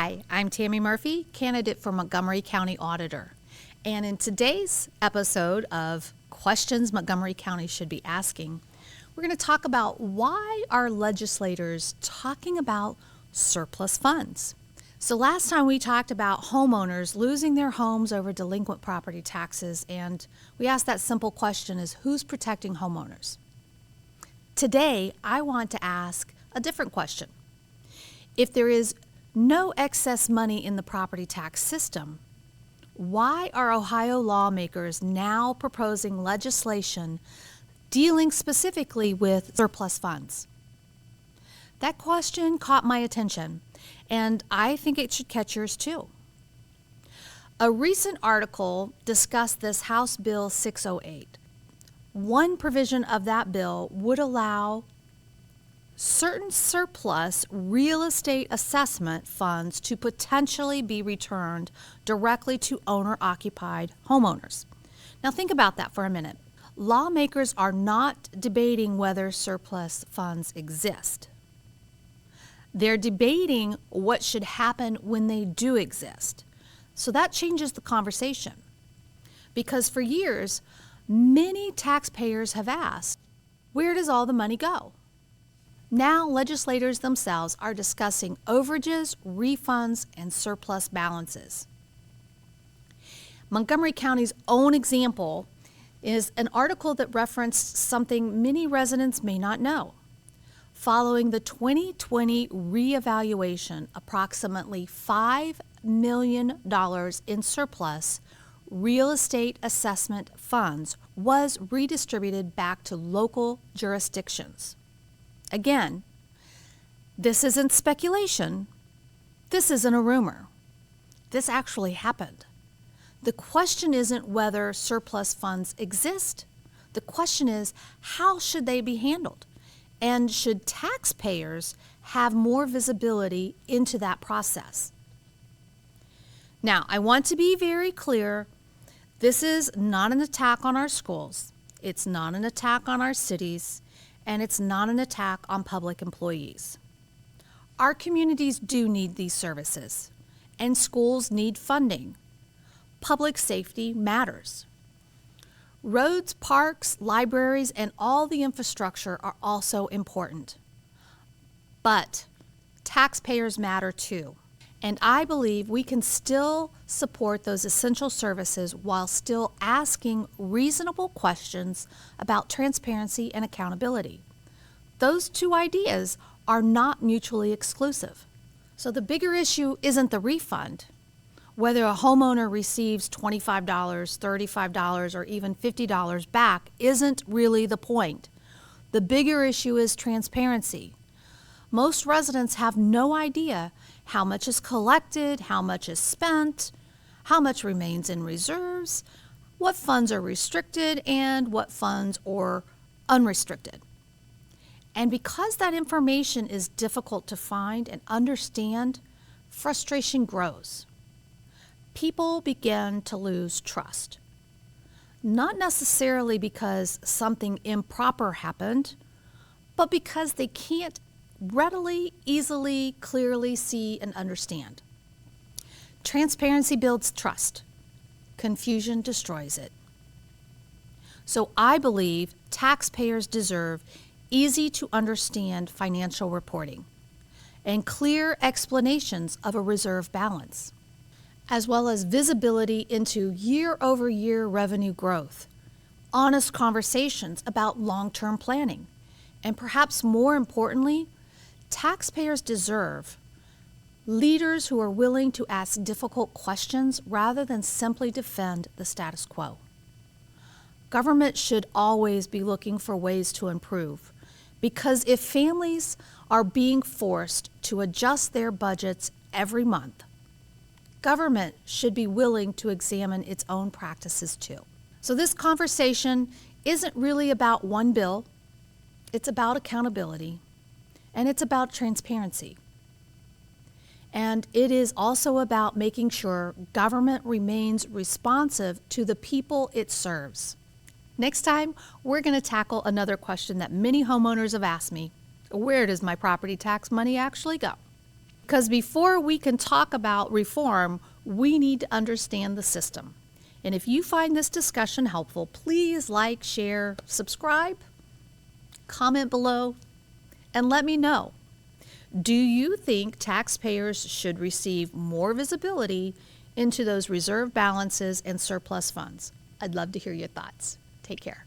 Hi, I'm Tammy Murphy, candidate for Montgomery County Auditor. And in today's episode of Questions Montgomery County Should Be Asking, we're going to talk about why are legislators talking about surplus funds. So last time we talked about homeowners losing their homes over delinquent property taxes, and we asked that simple question is who's protecting homeowners? Today, I want to ask a different question. If there is no excess money in the property tax system, why are Ohio lawmakers now proposing legislation dealing specifically with surplus funds? That question caught my attention, and I think it should catch yours too. A recent article discussed this House Bill 608. One provision of that bill would allow certain surplus real estate assessment funds to potentially be returned directly to owner-occupied homeowners. Now think about that for a minute. Lawmakers are not debating whether surplus funds exist. They're debating what should happen when they do exist. So that changes the conversation. Because for years, many taxpayers have asked, where does all the money go? Now legislators themselves are discussing overages, refunds, and surplus balances. Montgomery County's own example is an article that referenced something many residents may not know. Following the 2020 reevaluation, approximately $5 million in surplus real estate assessment funds was redistributed back to local jurisdictions. Again, this isn't speculation. This isn't a rumor. This actually happened. The question isn't whether surplus funds exist. The question is, how should they be handled? And should taxpayers have more visibility into that process? Now, I want to be very clear. This is not an attack on our schools. It's not an attack on our cities. And it's not an attack on public employees. Our communities do need these services, and schools need funding. Public safety matters. Roads, parks, libraries, and all the infrastructure are also important. But taxpayers matter too. And I believe we can still support those essential services while still asking reasonable questions about transparency and accountability. Those two ideas are not mutually exclusive. So the bigger issue isn't the refund. Whether a homeowner receives $25, $35, or even $50 back isn't really the point. The bigger issue is transparency. Most residents have no idea how much is collected, how much is spent, how much remains in reserves, what funds are restricted, and what funds are unrestricted. And because that information is difficult to find and understand, frustration grows. People begin to lose trust. Not necessarily because something improper happened, but because they can't readily, easily, clearly see and understand. Transparency builds trust. Confusion destroys it. So I believe taxpayers deserve easy to understand financial reporting and clear explanations of a reserve balance, as well as visibility into year-over-year revenue growth, honest conversations about long-term planning, and perhaps more importantly, taxpayers deserve leaders who are willing to ask difficult questions rather than simply defend the status quo. Government should always be looking for ways to improve, because if families are being forced to adjust their budgets every month, government should be willing to examine its own practices too. So this conversation isn't really about one bill. It's about accountability, and it's about transparency. And it is also about making sure government remains responsive to the people it serves. Next time, we're going to tackle another question that many homeowners have asked me. Where does my property tax money actually go? Because before we can talk about reform, we need to understand the system. And if you find this discussion helpful, please like, share, subscribe, comment below, and let me know. Do you think taxpayers should receive more visibility into those reserve balances and surplus funds? I'd love to hear your thoughts. Take care.